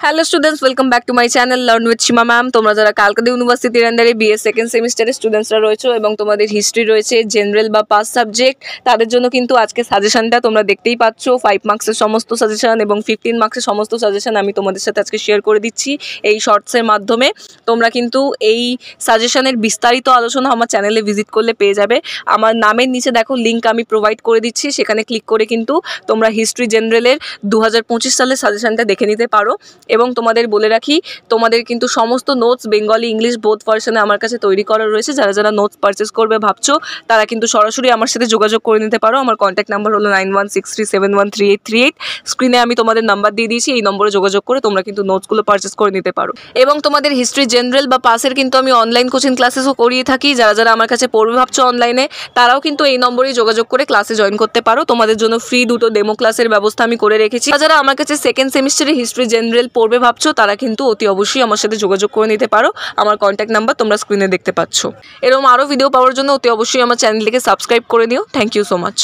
Hello students, welcome back to my channel learn with Seema ma'am. তোমরা যারা Calcutta ইউনিভার্সিটির আন্ডারে বিএ সেকেন্ড সেমিস্টারের স্টুডেন্টসরা রয়েছে এবং তোমাদের হিস্ট্রি রয়েছে, জেনারেল বা পাস সাবজেক্ট, তাদের জন্য কিন্তু আজকে সাজেশনটা তোমরা দেখতেই পাচ্ছ। 5 মার্কসের সমস্ত সাজেশন এবং 15 মার্কসের সমস্ত সাজেশন আমি তোমাদের সাথে আজকে শেয়ার করে দিচ্ছি এই শর্টসের মাধ্যমে। তোমরা কিন্তু এই সাজেশনের বিস্তারিত আলোচনা আমার চ্যানেলে ভিজিট করলে পেয়ে যাবে। আমার নামের নিচে দেখো লিঙ্ক আমি প্রোভাইড করে দিচ্ছি, সেখানে ক্লিক করে কিন্তু তোমরা হিস্ট্রি জেনারেলের 2025 সালের সাজেশনটা দেখে নিতে পারো। এবং তোমাদের বলে রাখি, তোমাদের কিন্তু সমস্ত নোটস বেঙ্গলি ইংলিশ বোথ ভার্সনে আমার কাছে তৈরি করা রয়েছে। যারা যারা নোটস পারচেস করবে ভাবছো, তারা কিন্তু সরাসরি আমার সাথে যোগাযোগ করে নিতে পারো। আমার কন্ট্যাক্ট নাম্বার হলো 9163713838। স্ক্রিনে আমি তোমাদের নাম্বার দিয়ে দিয়েছি, এই নম্বরে যোগাযোগ করে তোমরা কিন্তু নোটসগুলো পারচেস করে নিতে পারো। এবং তোমাদের হিস্ট্রি জেনারেল বা পাসের কিন্তু আমি অনলাইন কোচিং ক্লাসেসও করিয়ে থাকি। যারা যারা আমার কাছে পড়বে ভাবছো অনলাইনে, তারাও কিন্তু এই নম্বরেই যোগাযোগ করে ক্লাসে জয়েন করতে পারো। তোমাদের জন্য ফ্রি 2টো ডেমো ক্লাসের ব্যবস্থা আমি করে রেখেছি। যারা আমার কাছে সেকেন্ড সেমিস্টারে হিস্ট্রি জেনারেল পড়বে ভাবছো, তারা কিন্তু অতি অবশ্যই আমার সাথে যোগাযোগ করে নিতে পারো। আমার কন্ট্যাক্ট নাম্বার তোমরা স্ক্রিনে দেখতে পাচ্ছ। এরকম আরও ভিডিও পাওয়ার জন্য অতি অবশ্যই আমার চ্যানেলটিকে সাবস্ক্রাইব করে নিও। Thank you so much.